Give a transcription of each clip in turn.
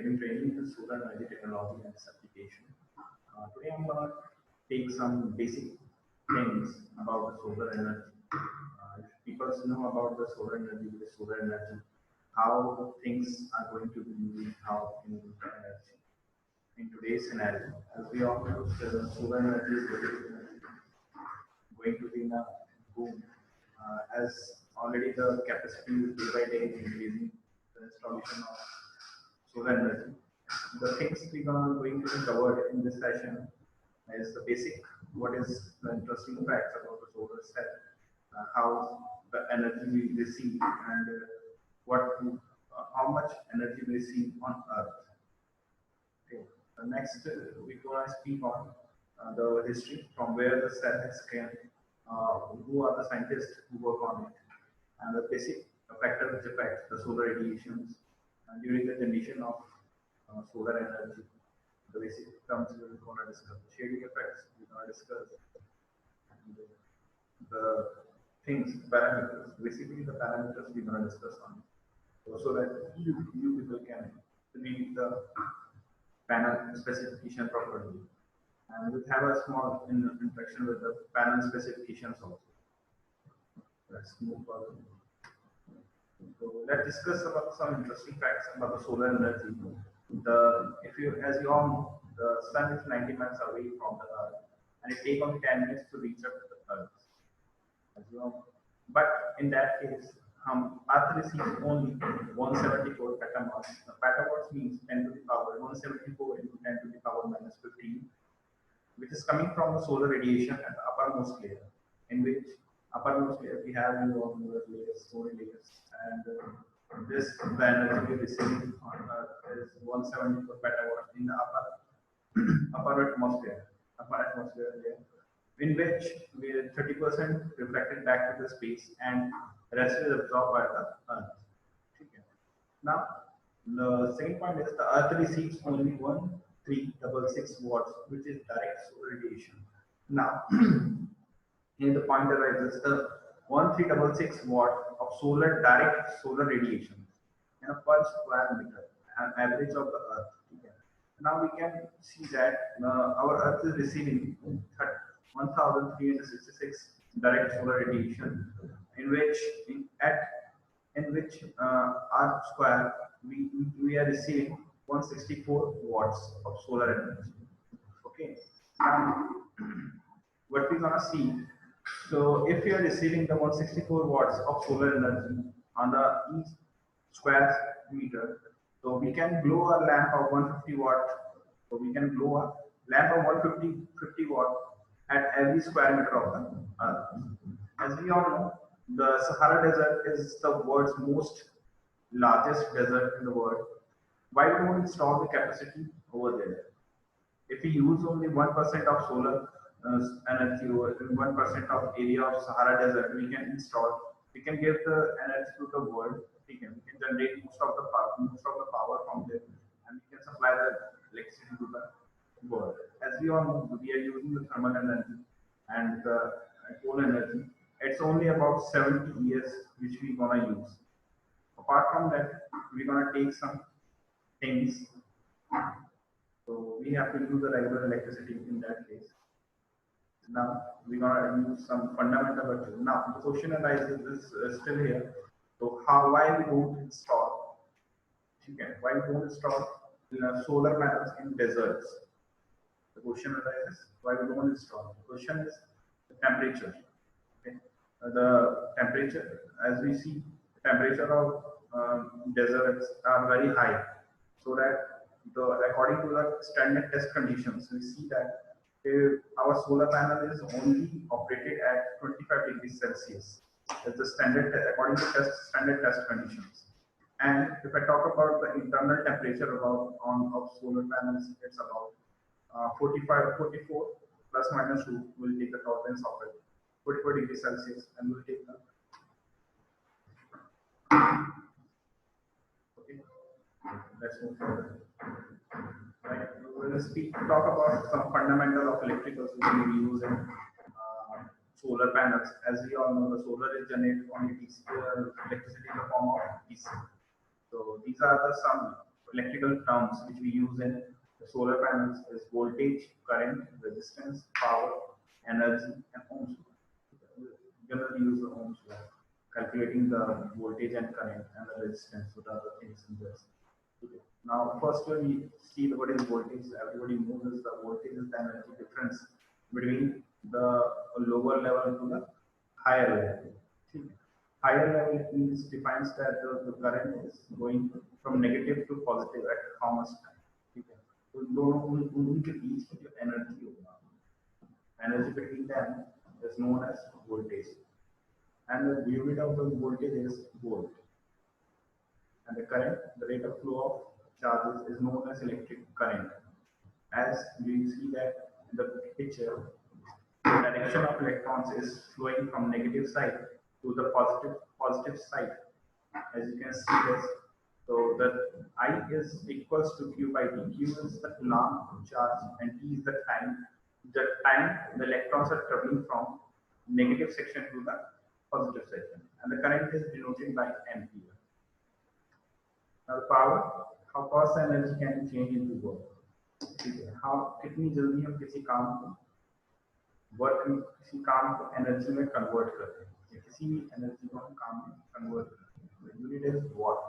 giving training in solar energy technology and its application. Today I'm going to take some basic things about the solar energy. If people know about the solar energy, how things are going to be used, how in energy in today's scenario. As we all know, the solar energy is going to be in a boom. As already the capacity is day by day increasing, the installation of solar energy. The things we are going to be covered in this session is the basic, what is the interesting facts about the solar cell, how the energy we receive, and how much energy we receive on Earth. Okay. Next, we're going to speak on the history from where the cell has came, who are the scientists who work on it, and the basic factor which affects the solar radiations during the generation of solar energy. The basic terms we're going to discuss. The shading effects we're going to discuss. And the things, parameters, basically the parameters we're going to discuss on. So that you people can read the panel specification properly. And we'll have a small interaction with the panel specifications also. Let's move forward. So let's discuss about some interesting facts about the solar energy. As you all know, the sun is 90 miles away from the Earth, and it takes only 10 minutes to reach up to the Earth. As you all know. But in that case, Earth receives only 174 petawatts. Petawatts means 10 to the power 174 into 10 to the power minus 15, which is coming from the solar radiation at the uppermost layer, in which uppermost layer we have the layers, solar layers, and the energy we receive on Earth is 174 petawatts in the upper atmosphere layer, in which 30% reflected back to the space and the rest is absorbed by the Earth. Okay. Now, the second point is the Earth receives only 1366 watts, which is direct solar radiation. Now, here the point arises the 1366 watt of direct solar radiation in a per square meter, an average of the Earth. Okay. Now we can see that our Earth is receiving 1366 direct solar radiation, in which R square we are receiving 164 watts of solar energy. Okay. Now, what we're gonna see. So if you are receiving the 164 watts of solar energy on the each square meter, so we can glow a lamp of 150 watt. So we can glow a lamp of 150 watt at every square meter of the Earth. As we all know, the Sahara Desert is the world's most largest desert in the world. Why don't we install the capacity over there? If we use only 1% of solar energy or 1% of area of Sahara Desert, we can give the energy to the world. We can generate most of the power from there, and we can supply the electricity to the world. As we all know, we are using the thermal energy and the coal energy. It's only about 70 years which we're gonna use. Apart from that, we're gonna take some things. So we have to use the regular electricity in that case. Now we're gonna use some fundamental virtue. Now the question arises is still here. So why we don't install? Okay, why we don't install solar panels in deserts? The question arises why we don't install. The question is the temperature. Okay, the temperature, as we see, the temperature of deserts are very high, so that according to the standard test conditions, we see that our solar panel is only operated at 25 degrees Celsius. That's the standard according to standard test conditions. And if I talk about the internal temperature of solar panels, it's about 44 plus minus 2 will take the tolerance of it. 44 degrees Celsius, and we'll take the okay. Let's move forward. Right. We will talk about some fundamental of electrical system we use in solar panels. As we all know, the solar is generated from DC, electricity in the form of DC. So these are some electrical terms which we use in the solar panels is voltage, current, resistance, power, energy, and ohms law. Generally use the ohms law, calculating the voltage and current and the resistance. What are the things in this? Okay. Now, first we see what is voltage. Everybody knows the voltage is the energy difference between the lower level to the higher level. Okay. Higher level it means defines that the current is going from negative to positive at how much time. Okay. तो दोनों उनके बीच की जो energy होगा, energy between them is known as voltage, and the unit of the voltage is volt, and the current, the rate of flow of charges is known as electric current. As you see that in the picture, the direction of electrons is flowing from negative side to the positive side. As you can see this, so that I is equals to Q by T. Q is the Coulomb charge and T is the time. The time the electrons are traveling from negative section to the positive section, and the current is denoted by ampere. Now the power, how fast the energy can be changed into work. How कितनी जल्दी हम किसी काम को work किसी काम को energy में कन्वर्ट करते हैं, किसी भी एनर्जी को हम काम में कन्वर्ट करते हैं. Unit is what.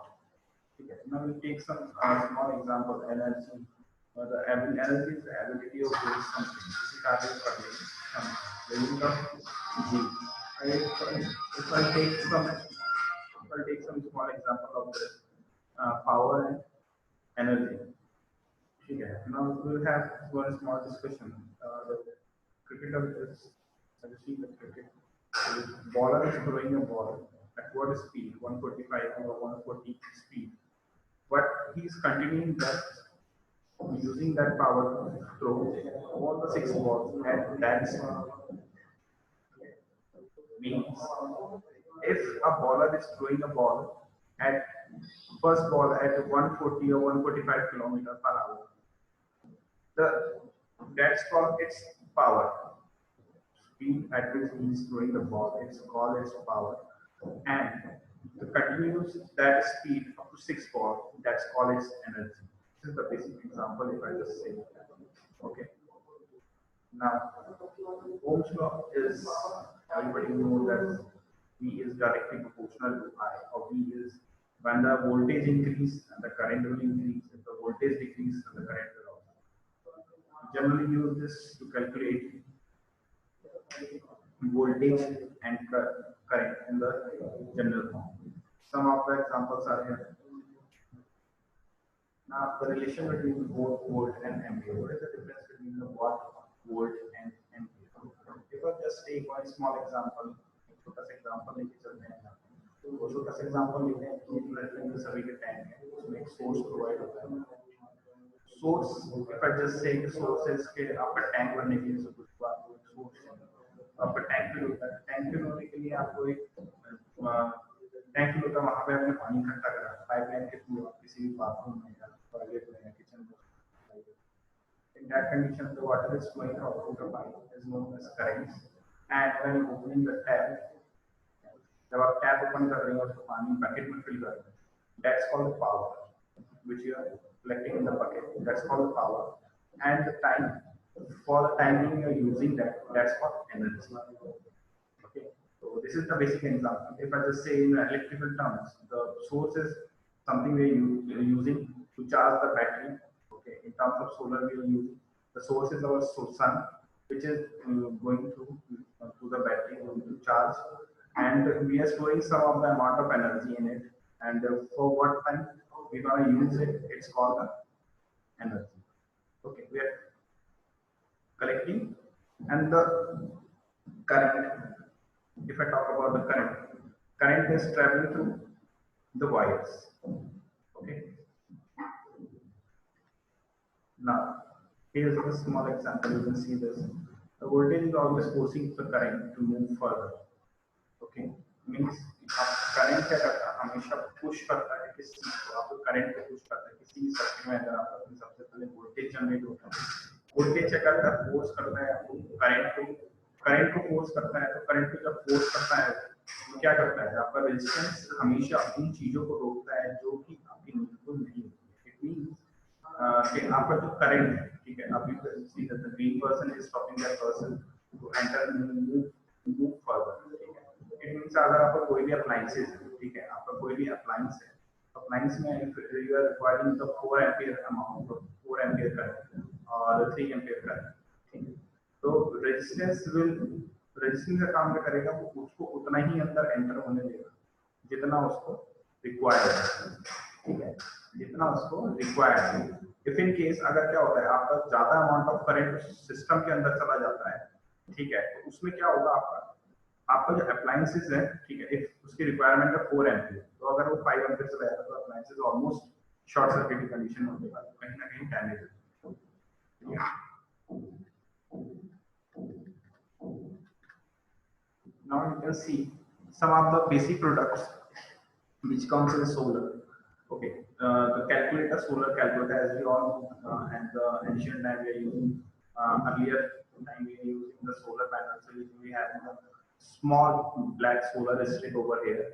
ठीक है. Now we take some small example. Energy, the energy is the ability of doing something. किसी कार्य को करने में the unit of G. If I take some small example of this power and energy. Okay. Now we will have one small discussion. The cricketer is, as you see the cricket, the bowler is throwing a ball at what speed? 145 or 140 speed. But he is continuing that, using that power to throw all the 6 balls at that speed. Means if a bowler is throwing a ball at first ball at 140 or 145 kilometers per hour, that's called its power. Speed at which he is throwing the ball, it's called its power. And to continues that speed up to 6 balls, that's called its energy. This is the basic example if I just say. Okay. Now, Ohm's law is, everybody knows that V is directly proportional to I, or V is when the voltage increases and the current will increase. If the voltage decreases, the current will also. Generally use this to calculate voltage and current in the general form. Some of the examples are here. Now the relation between volt and ampere. What is the difference between the watt, volt and ampere? If I just take one small example, छोटा सा example लेके चलते हैं. तो छोटा सा example लेते हैं कि रेफरेंस सभी के टैंक है, उसमें एक सोर्स प्रोवाइड होता है. Source, if I just say sources के आपका टैंक बनने के लिए कुछ आपको एक सोर्स आपका टैंक फिल होता है. टैंक फिल होने के लिए आपको एक टैंक फिल होता है, वहाँ पे आपने पानी इकट्ठा करा पाइपलाइन के थ्रू किसी भी बाथरूम में या टॉयलेट में या किचन में. In that condition, the water is flowing out of the pipe is known as current. And when opening the tap, जब आप टैप ओपन कर रहे हो तो पानी बकेट में फिल कर रहे हैं, that's called power, which you are collecting in the bucket. That's called power. And the time, for the timing you are using that, that's called energy. Okay. So this is the basic example. If I just say in electrical terms, the source is something we are using to charge the battery. Okay. In terms of solar, we are using the source is our sun, which is going to the battery going to charge, and we are storing some of the amount of energy in it. And for what time we're gonna use it, it's called the energy. Okay, we are collecting. And the current, if I talk about the current is traveling through the wires. Okay. Now here's a small example. You can see this. The voltage is always forcing the current to move further. Okay, means current क्या करता है, हमेशा push करता है किसी चीज को. आपको करंट को पुश करता है किसी सर्किट में. अगर आप सबसे पहले वोल्टेज जनरेट होता है, वोल्टेज क्या करता है, फोर्स करता है आपको करंट को फोर्स करता है. तो करंट को जब फोर्स करता है तो क्या करता है, आपका रेजिस्टेंस हमेशा उन चीजों को रोकता है जो कि आपकी नीड को नहीं होती. इट मीन कि आपका जो करंट है, ठीक है, अभी see the green person is stopping that person to enter move further, ठीक है। इट मींस अगर आपका कोई भी अप्लायंसेस है, ठीक है, आपका कोई भी अप्लायंस है, अप्लायंस में you are requiring the 4 ampere amount, 4 ampere current और 3 एम्पीयर करंट, ठीक है। तो रेजिस्टेंस का काम क्या करेगा, वो उसको उतना ही अंदर एंटर होने देगा जितना उसको रिक्वायर्ड है, ठीक है, जितना उसको रिक्वायर्ड है। इफ इन केस अगर क्या होता है, आपका ज्यादा अमाउंट ऑफ करंट सिस्टम के अंदर चला जाता है, ठीक है, तो उसमें क्या होगा, आपका जो अप्लायंसेस है, ठीक है, इफ उसकी रिक्वायरमेंट है 4 एम्पीयर, तो अगर वो 5 एम्पीयर से जाएगा तो अप्लायंसेस ऑलमोस्ट शॉर्ट सर्किट की कंडीशन में होगा, कहीं ना कहीं डैमेज है। Now you can see some of the basic products which comes in solar. Okay, the calculator, solar calculator, as we all know, and the ancient time we are using, earlier time we are using the solar panels. So we have a small black solar strip over here.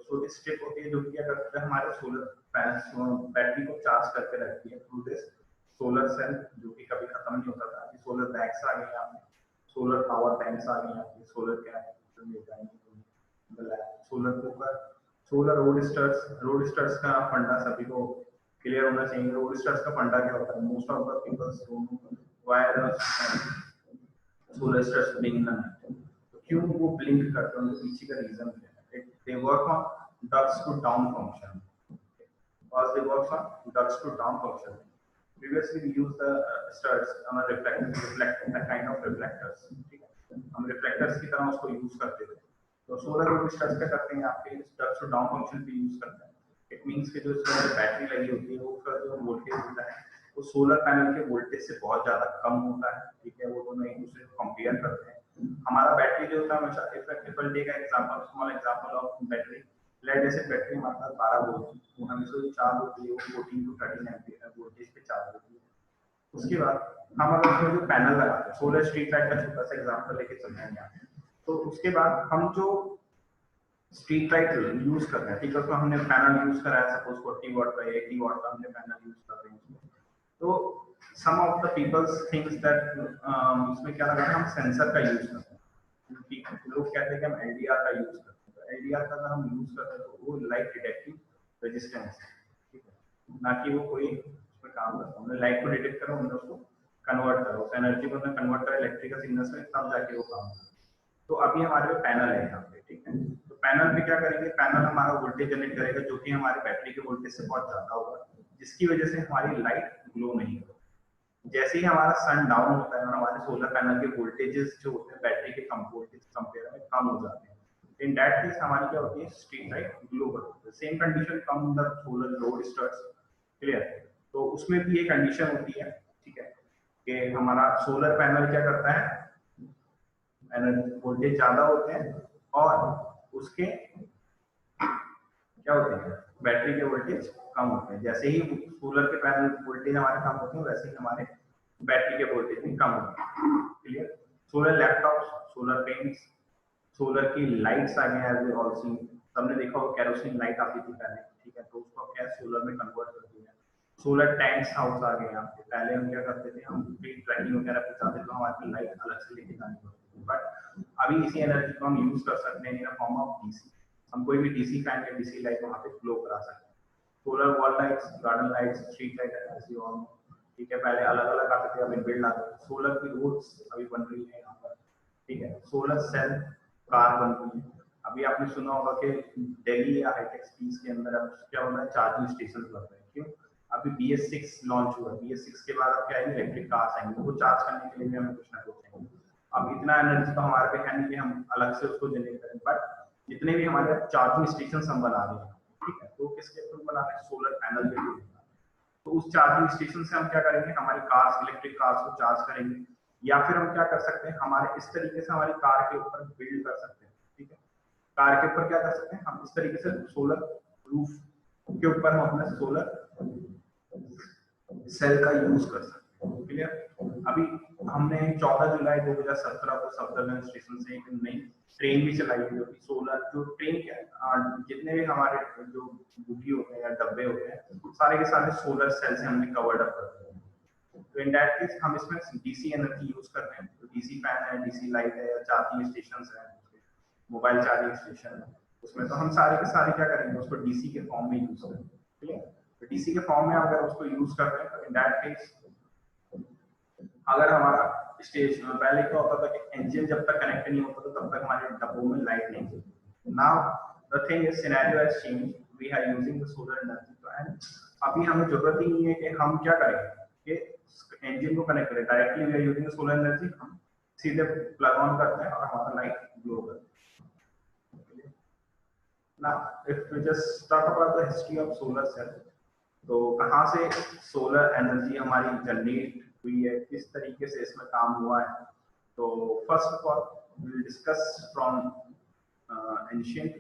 So this strip होती है जो कि क्या करता है, हमारे solar panel battery को charge करके रखती है थ्रू दिस सोलर सेल, जो कि कभी खत्म नहीं होता था। सोलर बैग्स आ गए हैं, सोलर पावर टैंक्स आ गए हैं, solar solar cooker, solar road studs का फंडा सभी को क्लियर होना चाहिए। रोड स्टर्स का फंडा क्या होता है, most of the peoples don't know why the solar studs blink in the night. तो क्यों वो ब्लिंक करते हैं, उनके पीछे का रीजन क्या है? They work on ducts to down function, because they work on ducts to down function. Previously we used the studs on a reflector kind of reflectors, ठीक है, हम रिफ्लेक्टर्स की तरह उसको यूज करते थे। तो सोलर रोड स्टड्स क्या करते हैं, आपके डक्ट्स टू डाउन फंक्शन पे यूज करते हैं। इट मींस कि जो इसमें बैटरी लगी होती है, वो उसका जो वोल्टेज होता है वो सोलर पैनल के वोल्टेज से बहुत ज्यादा कम होता है, ठीक है। वो दोनों एक दूसरे को कंपेयर करते हैं। हमारा बैटरी जो होता है हमेशा effective take example, small example of battery. Let जैसे बैटरी हमारे पास 12 वोल्ट, वो हमेशा जो चार्ज होती है वो 14 टू 13 एम्पीयर वोल्टेज पे चार्ज होती है। उसके बाद हम अगर उसमें जो पैनल लगाते हैं, सोलर स्ट्रीट लाइट का छोटा सा एग्जांपल लेके चलते हैं यहाँ, तो उसके बाद हम जो स्ट्रीट लाइट यूज कर रहे हैं, ठीक है, तो हमने पैनल यूज करा है, सपोज 40 वाट का या 80 वाट का हमने पैनल यूज कर रहे हैं। तो some of the peoples thinks that इसमें क्या लगा है, हम सेंसर का यूज करते हैं। लोग कहते हैं कि हम एलडीआर का यूज करते हैं। तो एलडीआर का अगर हम यूज करते हैं तो वो लाइट डिटेक्टिव रेजिस्टेंस है, ठीक है, ना कि वो कोई उसमें काम करता है। हमने लाइट को डिटेक्ट करो, हमने उसको कन्वर्ट करो, उस एनर्जी को कन्वर्ट करो इलेक्ट्रिकल सिग्नल्स में, तब जाके वो काम करता है। तो अभी हमारे पे पैनल है यहाँ पे, ठीक है। तो पैनल पे क्या करेंगे, पैनल हमारा वोल्टेज जनरेट करेगा जो कि हमारे बैटरी के वोल्टेज से बहुत ज्यादा होगा, जिसकी वजह से हमारी लाइट ग्लो नहीं होगी। जैसे ही हमारा सन डाउन होता है और हमारे सोलर पैनल के वोल्टेजेस जो होते हैं बैटरी के वोल्टेज कंपेयर में कम हो जाते हैं, इन दैट केस हमारी क्या होती है, स्ट्रीट लाइट ग्लो करती है। Same condition come the solar load starts, clear. तो उसमें भी ये कंडीशन होती है, ठीक है, कि हमारा सोलर पैनल क्या करता है, एनर्जी वोल्टेज ज्यादा होते हैं और उसके क्या होते हैं, बैटरी के वोल्टेज कम होते हैं। जैसे ही सोलर के पैनल वोल्टेज हमारे कम होते हैं, वैसे ही हमारे बैटरी के वोल्टेज भी कम होते हैं, clear. Solar laptops, solar paints, solar की लाइट्स आ गए हैं, ऑल सीन, सबने देखा होगा केरोसिन लाइट आती थी पहले, ठीक है, तो उसको क्या सोलर में कन्वर्ट कर दिया। सोलर टैंक्स हाउस आ गए हैं आपके। पहले हम क्या करते थे, हम ट्रैकिंग वगैरह पे जाते तो हमारे लाइट अलग से लेके जानी पड़ती थी, बट अभी इसी एनर्जी को हम यूज कर सकते हैं इन अ फॉर्म ऑफ डीसी। हम कोई भी डीसी फैन या डीसी लाइट वहां पे फ्लो करा सकते हैं। Solar wall lights, garden lights, street light, ऐसी और, ठीक है, पहले अलग अलग आते थे, अब इनबिल्ट आते हैं। सोलर की रोड्स अभी बन रही है यहाँ पर, ठीक है। सोलर सेल कार बन रही है। अभी आपने सुना होगा कि दिल्ली या हाईटेक सिटीज के अंदर अब क्या हो रहा है, चार्जिंग स्टेशन बन रहे हैं। क्यों? अभी BS6 लॉन्च हुआ, BS6 के बाद अब क्या है, इलेक्ट्रिक कार्स आएंगे, वो चार्ज करने के लिए भी हमें कुछ ना कुछ चाहिए। अब इतना एनर्जी तो हमारे पे है नहीं कि हम अलग से उसको जनरेट करें, बट जितने भी हमारे चार्जिंग स्टेशन हम बना रहे हैं, ठीक है, तो किसके थ्रू बना रहे हैं, सोलर पैनल के थ्रू। तो उस चार्जिंग स्टेशन से हम क्या करेंगे, हमारी कार्स, इलेक्ट्रिक कार्स को चार्ज करेंगे। या फिर हम क्या कर सकते हैं, हमारे इस तरीके से हमारी कार के ऊपर बिल्ड कर सकते हैं, ठीक है। कार के ऊपर क्या कर सकते हैं, हम इस तरीके से सोलर रूफ के ऊपर हम अपने सोलर सेल का यूज कर सकते हैं, क्लियर। अभी हमने 14 जुलाई 2017 को सफदरजंग स्टेशन से एक नई ट्रेन भी चलाई है, जो कि सोलर, जो ट्रेन के जितने भी हमारे जो बुगी होते हैं या डब्बे होते हैं सारे के सारे सोलर सेल से हमने कवर्ड अप कर दिए हैं। तो इन दैट केस हम इसमें डीसी एनर्जी यूज कर रहे हैं, तो डीसी फैन है, डीसी लाइट है, चार्जिंग स्टेशन है, मोबाइल चार्जिंग स्टेशन है, उसमें तो हम सारे के सारे क्या करेंगे, उसको डीसी के फॉर्म में यूज करेंगे। ठीक है, तो डीसी के फॉर्म में अगर उसको यूज कर रहे हैं तो इन दैट केस अगर हमारा स्टेशन पहले क्या होता था कि इंजन जब तक कनेक्ट नहीं होता था तब तक हमारे डब्बों में लाइट नहीं थी। Now the thing is scenario has changed, we are using the solar energy, तो एंड अभी हमें जरूरत ही नहीं है कि हम क्या करें कि इंजन को कनेक्ट करें, directly we are using the solar energy, हम सीधे प्लग ऑन करते हैं और हमारा लाइट ग्लो करता है। Now if we just talk about the history of solar cell, तो कहाँ से सोलर एनर्जी हमारी जनरेट हुई है, किस तरीके से इसमें काम हुआ है। तो first of all will discuss from ancient.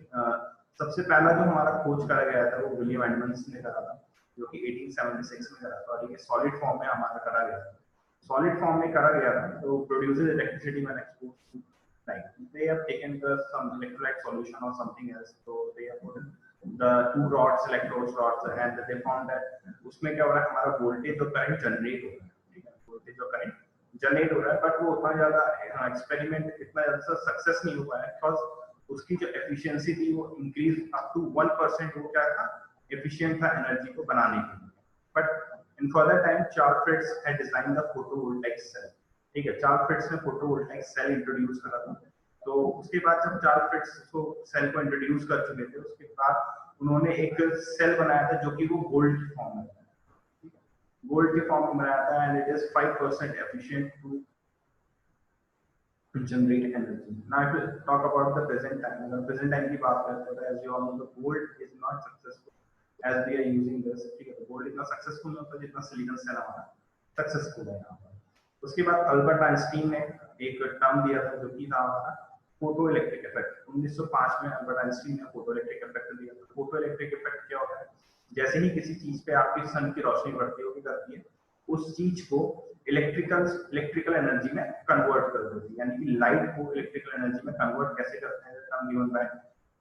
सबसे पहला जो हमारा खोज करा गया था वो विलियम एडमंड्स ने करा था, जो कि 1876 में करा था, और ये सॉलिड फॉर्म में हमारा करा गया था। सॉलिड फॉर्म में करा गया था, तो produces electricity when exposed to light, they have taken the some electrolyte solution or something else, so they have put the two rods, electrodes rods, and they found that उसमें क्या हो रहा है, हमारा वोल्टेज और करंट जनरेट हो रहा है। ठीक है, वोल्टेज और करंट जनरेट हो रहा है, बट वो उतना ज्यादा एक्सपेरिमेंट इतना ज्यादा सक्सेस नहीं हो पाया, बिकॉज उसकी जो एफिशिएंसी थी वो इंक्रीज अप टू 1%, वो क्या था, एफिशिएंट था एनर्जी को बनाने के लिए। But in further time Charles Fritts had design the photovoltaic cell. ठीक है, चार्ल्स फ्रिट्ज ने फोटोवोल्टाइक सेल इंट्रोड्यूस करा था। तो उसके बाद जब चार्ल्स फ्रिट्ज को सेल को इंट्रोड्यूस कर चुके थे, उसके बाद उन्होंने एक सेल बनाया था जो कि वो गोल्ड की फॉर्म में, गोल्ड के फॉर्म में बनाया था, and it is 5% efficient to generate energy. Now if we talk about the present time, अगर present time की बात करते हैं तो as you all know the gold is not successful as we are using this। ठीक है, तो gold इतना successful नहीं होता जितना सिलिकॉन सेल हमारा successful है यहाँ पर। उसके बाद अल्बर्ट आइंस्टीन ने एक टर्म दिया था जो कि था हमारा फोटो इलेक्ट्रिक इफेक्ट। 1905 में अल्बर्ट आइंस्टीन ने फोटो इलेक्ट्रिक इफेक्ट दिया था। फोटो इलेक्ट्रिक इफेक्ट क्या होता है, जैसे ही किसी चीज पे आपकी सन की रोशनी पड़ती है, करती है उस चीज को इलेक्ट्रिकल एनर्जी में कन्वर्ट कर देती है, यानी कि लाइट को इलेक्ट्रिकल एनर्जी में कन्वर्ट कैसे करते हैं, term given by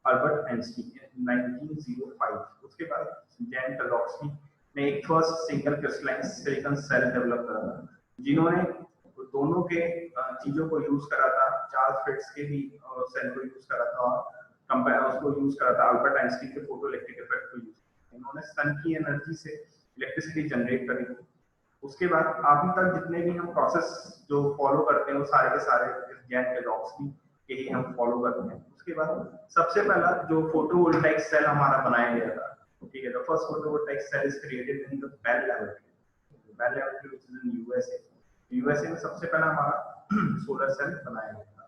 Albert Einstein 1905। उसके बाद जैन टलॉक्सकी ने एक first single crystalline silicon cell develop करा था, जिन्होंने दोनों के चीजों को यूज करा था। चार्ल्स फ्रिट्ज के भी सेल को यूज करा था और कंपेयर उसको यूज करा था अल्बर्ट आइंस्टीन के फोटो इलेक्ट्रिक इफेक्ट को यूज। इन्होंने सन की एनर्जी से इलेक्ट्रिसिटी जनरेट करी थी। उसके बाद अभी तक जितने भी हम प्रोसेस जो फॉलो करते हैं वो सारे के सारे जैन टलॉक्सकी के ही हम फॉलो करते हैं। उसके बाद सबसे पहला जो फोटोवोल्टाइक सेल हमारा बनाया गया था, ठीक है, the first photovoltaic cell is created in the Bell laboratory, Bell laboratory which is in USA. USA में सबसे पहला हमारा सोलर सेल बनाया गया था।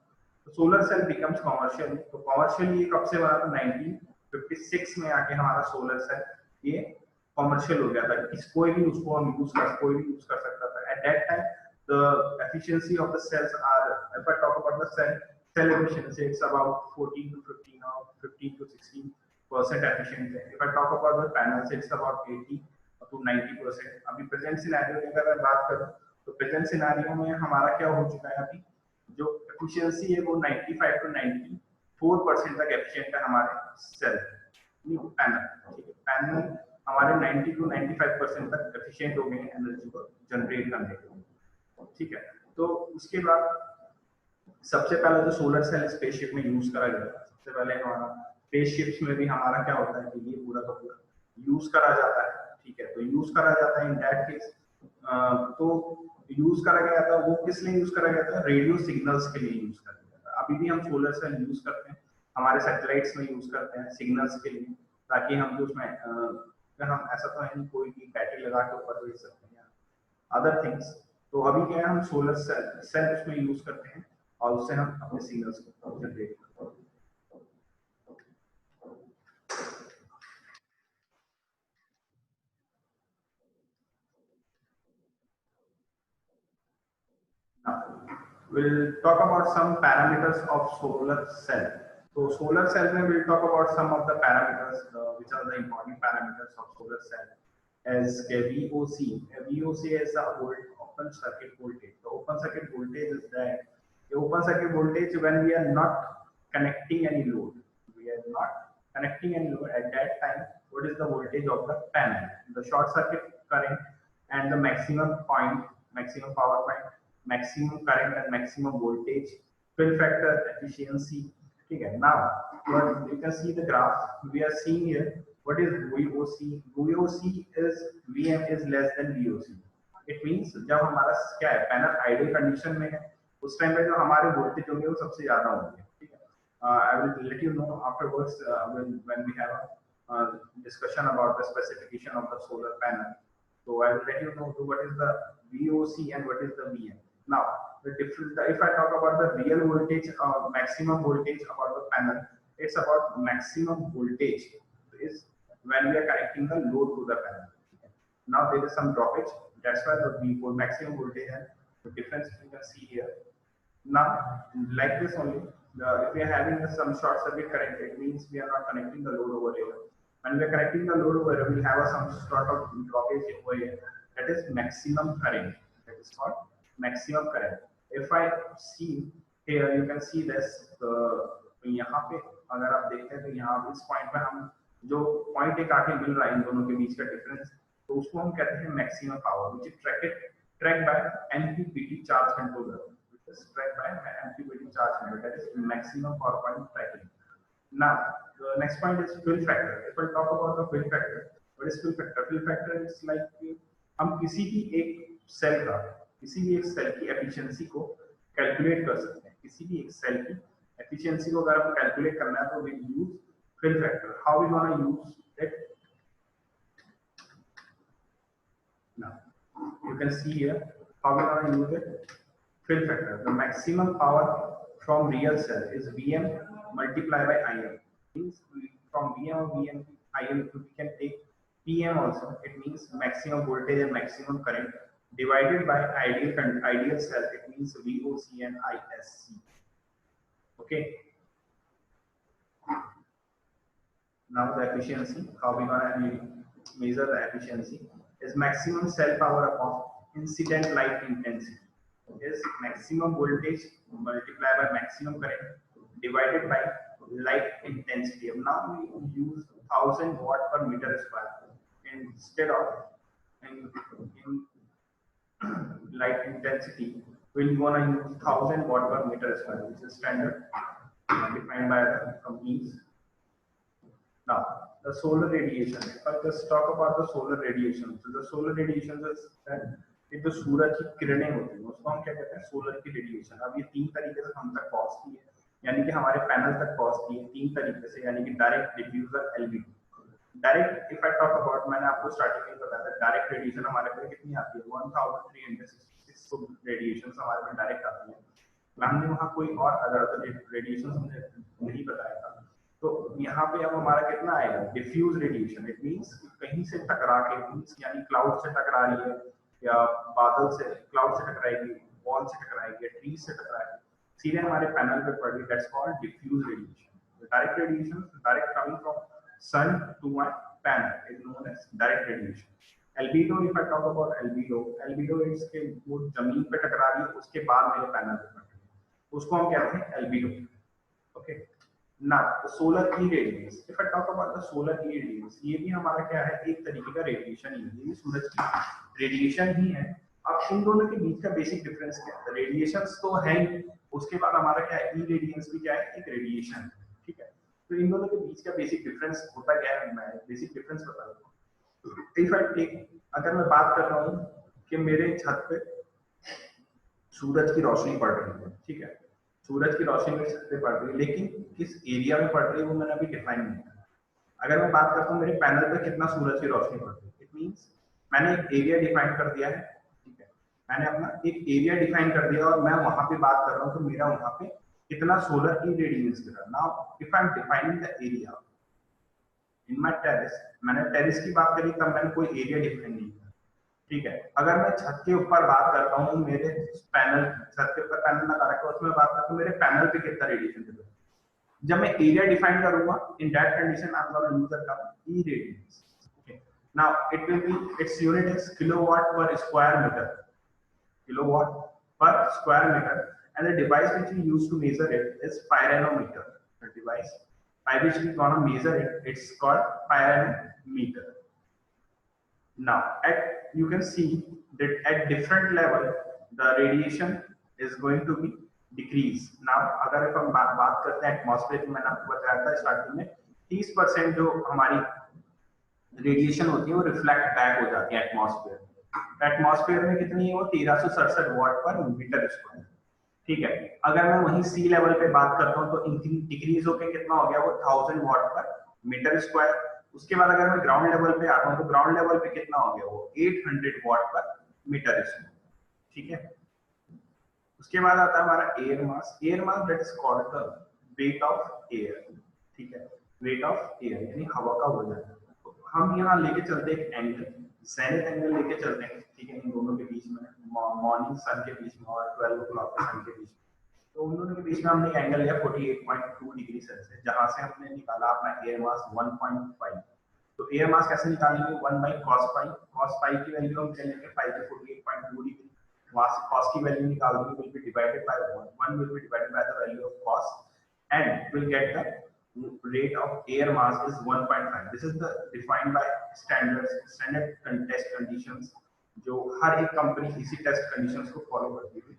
तो सोलर सेल बिकम्स कमर्शियल, तो कमर्शियल ये कब से बना था, 1956 में आके हमारा सोलर सेल ये कमर्शियल हो गया था, कोई भी उसको हम कोई भी यूज कर सकता था। At that time the efficiency of the cells are, if I talk about the cell efficiency, it's about 14 to 15 or 15 to 16% efficient है। If I talk about the panels, it's about 80 to 90%। अभी present scenario की अगर मैं बात करूं तो present scenario में हमारा क्या हो चुका है, अभी जो एफिशिएंसी है वो 95 to 94% तक एफिशिएंट है हमारे सेल पैनल। ठीक है, पैनल हमारे 90 to 95% तक एफिशिएंट हो गए एनर्जी को जनरेट करने के लिए। ठीक है, तो उसके बाद सबसे पहले जो सोलर सेल स्पेसशिप में यूज करा गया, सबसे पहले हमारा स्पेसशिप्स में भी हमारा क्या होता है कि ये पूरा का पूरा यूज करा जाता है। ठीक है, तो यूज करा जाता है इन दैट केस, तो यूज करा गया था वो किस लिए यूज करा गया था, रेडियो सिग्नल्स के लिए यूज करा गया था। अभी भी हम सोलर सेल यूज करते हैं, हमारे सैटेलाइट्स में यूज करते हैं सिग्नल्स के लिए, ताकि हम जो उसमें हम ऐसा तो है नहीं कोई भी बैटरी लगा के ऊपर भेज सकते हैं अदर थिंग्स। तो अभी क्या है, हम सोलर सेल उसमें यूज करते हैं और उससे हम अपने सिग्नल्स को जनरेट करते हैं। We'll talk about some parameters of solar cell. So solar cell में we'll talk about some of the parameters, which are the important parameters of solar cell, as VOC. VOC is the volt of open circuit voltage. The open circuit voltage is that the open circuit voltage when we are not connecting any load. We are not connecting any load at that time. What is the voltage of the panel? The short circuit current and the maximum point, maximum power point, maximum current and maximum voltage, fill factor, efficiency. Okay, now what you can see the graph we are seeing here. What is VOC? VOC is VM is less than VOC. It means जब हमारा क्या है panel ideal condition में है उस time पे जो हमारे वोल्टेज होंगे वो सबसे ज्यादा होंगे. ठीक है. I will let you know afterwards when we have a discussion about the specification of the solar panel. So I will let you know what is the VOC and what is the VM. Now, the difference, if I talk about the real voltage, maximum voltage about the panel, it's about maximum voltage is when we are connecting the load to the panel. Now there is some droppage. That's why the V4 maximum voltage and the difference you can see here. Now, like this only, if we are having some short circuit current, it means we are not connecting the load over here. When we are connecting the load over here, we have some sort of droppage over here. That is maximum current. That is called maximum current. If I see here, you can see this. यहाँ पे अगर आप देखते हैं तो यहाँ इस point पे हम जो पॉइंट एक आके मिल रहा है इन दोनों के बीच का डिफरेंस, तो उसको हम कहते हैं maximum power, which is tracked by MPPT charge controller. Which is tracked by MPPT charge controller. That is maximum power point tracking. Now, the next point is fill factor. If I talk about the fill factor, what is fill factor? Fill factor is like हम किसी भी एक cell की efficiency को calculate कर सकते हैं. किसी भी एक सेल की एफिशिएंसी को अगर हम कैलकुलेट करना है तो we use fill factor. How we gonna use it? Now, you can see here how we gonna use it. Fill factor. The maximum power from real cell is Vm multiplied by Im. Means from Vm or Vm Im we can take Pm also. It means maximum voltage and maximum current divided by ideal cell. It means VOC and ISC. Okay. Now the efficiency. How we gonna measure the efficiency? Is maximum cell power upon incident light intensity. Is maximum voltage multiplied by maximum current divided by light intensity. Now we use 1000 watt per meter square instead of in light intensity. We're gonna use 1000 watt per meter square, which is standard defined by the companies. Now the solar radiation. If I just talk about the solar radiation, so the solar radiation is that एक जो सूरज की किरणें होती हैं उसको हम क्या कहते हैं सोलर की रेडिएशन. अब ये तीन तरीके से हम तक पहुंचती है, यानी कि हमारे पैनल तक पहुंचती है तीन तरीके से, यानी कि direct, diffuser, albedo. Direct if I talk about, मैंने आपको स्टार्टिंग में बताया था डायरेक्ट रेडिएशन हमारे पे कितनी आती है 1366 रेडिएशन हमारे पे डायरेक्ट आती है. हमने वहाँ कोई और अदर रेडिएशन हमने नहीं बताया था. तो यहाँ पे अब हमारा कितना आएगा डिफ्यूज रेडिएशन. इट मींस कहीं से टकरा के, मींस यानी क्लाउड से टकरा रही है या बादल से, क्लाउड से टकराएगी, वॉल से टकराएगी, ट्री से टकराएगी, सीधे हमारे पैनल पे पड़ रही. That's called diffuse radiation. Direct radiation direct coming from sun to my panel is known as direct radiation. Albedo, if I talk about albedo इसके वो जमीन पे टकरा रही है उसके बाद मेरे पैनल पे पड़ रही है, उसको हम कहते हैं albedo. Okay. Now the solar irradiance. If I talk about the solar irradiance, ये भी हमारा क्या है एक तरीके का रेडिएशन ही है, ये सूरज की रेडिएशन ही है. अब इन दोनों के बीच का बेसिक डिफरेंस क्या है? रेडिएशंस तो है ही, उसके बाद हमारा क्या है इरेडियंस भी क्या है एक रेडिएशन. ठीक है. तो इन दोनों के बीच का बेसिक डिफरेंस होता क्या है, मैं बेसिक डिफरेंस बता देता हूँ. इफ आई टेक, अगर मैं बात कर रहा हूँ कि मेरे छत पे सूरज की रोशनी पड़ रही है, ठीक है, सूरज की रोशनी मेरे छत पे पड़ रही है, लेकिन किस एरिया में पड़ रही है वो मैंने अभी डिफाइन नहीं किया. अगर मैं बात करता हूँ मेरे पैनल पे कितना सूरज की रोशनी पड़ रही है, इट मींस मैंने एक एरिया डिफाइन कर दिया है. ठीक है, मैंने अपना एक एरिया डिफाइन कर दिया और मैं वहां पे बात कर रहा हूँ तो मेरा वहां पे कितना सोलर की रेडिएंस गिरा. Now if I am defining the area in my terrace, मैंने टेरेस की बात करी तब मैंने कोई एरिया डिफाइन नहीं किया. ठीक है. अगर मैं छत के ऊपर बात करता हूँ, मेरे पैनल, छत के ऊपर पैनल लगा रखा है, उसमें बात करता हूँ मेरे पैनल पे कितना रेडिएशन गिर रहा है, जब मैं एरिया डिफाइन करूंगा in that condition I am gonna use the term irradiance. Okay. Now it will be, its unit is kilowatt per square metre. kilowatt per square meter, and the device which we use to measure it is pyranometer. The device by which we gonna measure it, it's called pyranometer. Now you can see that at different level the radiation is going to be decrease. Now अगर हम बात करते हैं atmosphere की, मैंने आपको बताया था स्टार्टिंग में 30% जो हमारी रेडिएशन होती है वो रिफ्लेक्ट बैक हो जाती है एटमॉस्फेयर में। एटमॉस्फेयर में कितनी है वो 1367 वाट पर मीटर स्क्वायर। ठीक है, अगर मैं वहीं सी लेवल पे बात करता हूँ तो डिक्रीज होकर कितना हो गया वो 1000 वाट पर मीटर स्क्वायर। उसके बाद अगर मैं ग्राउंड लेवल पे आता हूँ तो ग्राउंड लेवल पे कितना हो गया वो 800 वाट पर मीटर स्क्वायर। ठीक है, उसके बाद आता है हमारा air mass. Air mass that is called the weight of air. ठीक है, वेट ऑफ एयर यानी हवा का वजन। हम यहाँ लेके चलते हैं एक एंगल, जेनिथ एंगल लेके चलते हैं। ठीक है, इन दोनों के बीच में मॉर्निंग सन के बीच में और 12 o'clock के सन के बीच में, तो उन दोनों के बीच में हमने एंगल लिया 48.2 डिग्री सेल्सियस, जहां से हमने निकाला अपना एयर मास 1.5। तो एयर मास कैसे निकालेंगे 1/cos पाई। cos पाई की वैल्यू हम क्या लेंगे पाई के 48.2 डिग्री, वहां से cos की वैल्यू निकाल देंगे, will be divided by 1 will be divided by the value of cos and will get the rate of air mass is 1.5. This is the defined by standard test conditions जो हर एक company इसी test conditions को follow करती है।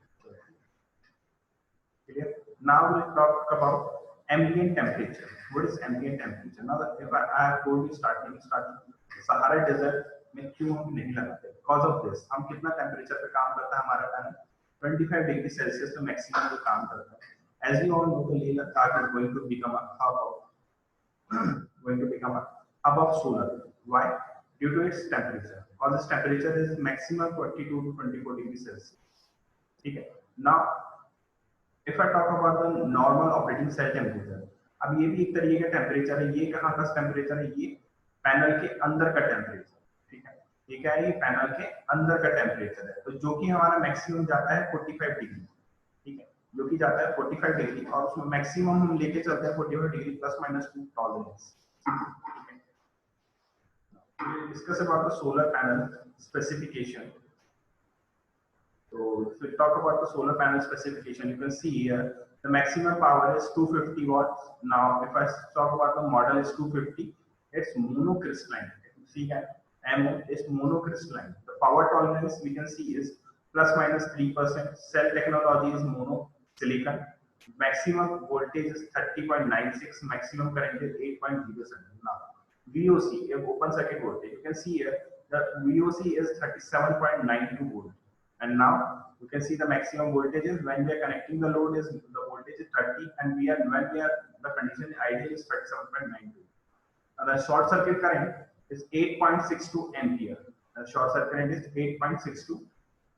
Clear? Now we'll talk about ambient temperature. What is ambient temperature? Now if I have told you starting Sahara desert में क्यों हम नहीं लगाते? Because of this, हम कितना टेम्परेचर पे काम करता है हमारा पैनल 25 डिग्री सेल्सियस पे मैक्सिमम जो काम करता है। As you all know, the Leh Ladakh is going to become a hub of solar. Why? Due to its temperature. Because its temperature is maximum 22 to 24 degrees Celsius. Okay. Now, if I talk about the normal operating cell temperature, अब ये भी एक तरीके का temperature है। ये कहाँ का टेम्परेचर है? ये पैनल के अंदर का टेम्परेचर। ठीक है, ये क्या है? ये पैनल के अंदर का टेम्परेचर है, तो जो कि हमारा मैक्सिमम जाता है 45 डिग्री। ठीक है, जो कि जाता है 45 डिग्री और उसमें मैक्सिमम हम लेके चलते हैं 45 degree plus minus 2 tolerance. Discuss about the solar panel specification. So if we talk about the solar panel specification, you can see here the maximum power is 250 watts. Now if I talk about the model is 250, it's monocrystalline. See that MO is monocrystalline. The power tolerance we can see is plus minus 3%. Cell technology is mono silicon. Maximum voltage is 30.96. Maximum current is 8.07. Now VOC, a open circuit voltage, you can see here the VOC is 37.92 volt. And now you can see the maximum voltage is when we are connecting the load is the voltage is 30, and when we are the condition ideal is 37.92. The short circuit current is 8.62 ampere. The short circuit current is 8.62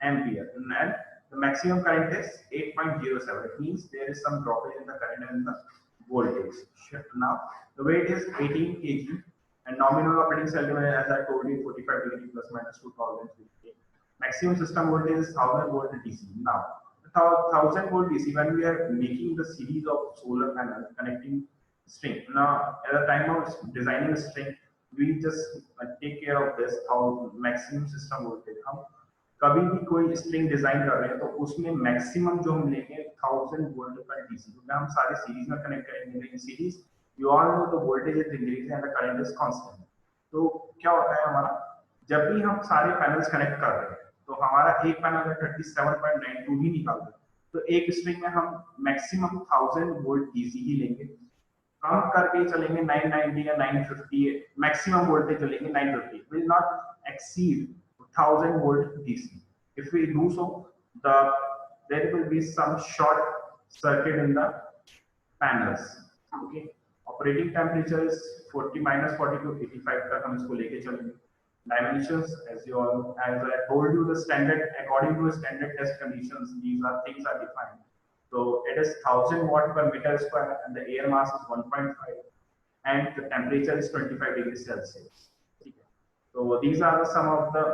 ampere, and the maximum current is 8.07. It means there is some droppage in the current and the voltage. Now the weight is 18 kg, and nominal operating cell temperature, as I told you, 45 degree plus minus 2 tolerance. Maximum system voltage is 1000 volt DC. Now 1000 volt DC, when we are making the series of solar panels connecting string, now at the time of designing a string, we just take care of this how maximum system voltage. हम कभी भी कोई string design कर रहे हैं तो उसमें maximum जो हम लेंगे 1000 वोल्ट का डीसी, क्योंकि हम सारे सीरीज में कनेक्ट करेंगे। In series you all know the voltage is increasing and the current is constant. तो क्या होता है हमारा, जब भी हम सारे पैनल्स कनेक्ट कर रहे हैं तो हमारा एक पैनल में 37.92 ही निकालते हैं, तो एक स्ट्रिंग में हम मैक्सिमम 1000 वोल्ट डीसी ही लेंगे। कम करके चलेंगे 990 या 950, मैक्सिमम वोल्टेज चलेंगे 950, will not exceed 1000 volt DC. If we do so, there will be some short circuit in the panels. Okay. Operating temperature is 40 minus 40 to 85 तक हम इसको लेके चलेंगे। Dimensions, as I told you, the standard according to standard test conditions, these are things are defined. So it is 1000 watt per meter square, and the air mass is 1.5, and the temperature is 25 degrees Celsius. So these are some of the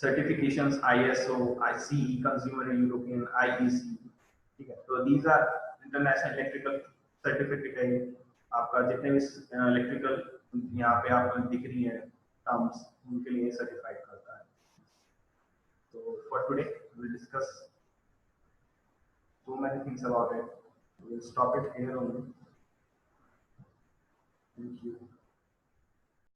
certifications: ISO, ICE, Consumer European, IEC. ठीक है, तो these are international electrical certificate है। आपका जितने भी electrical यहाँ पे आपको दिख रही है टर्म्स, उनके लिए सर्टिफाइड करता है। So for today, we'll discuss so many things about it. We'll stop it here only. Thank you.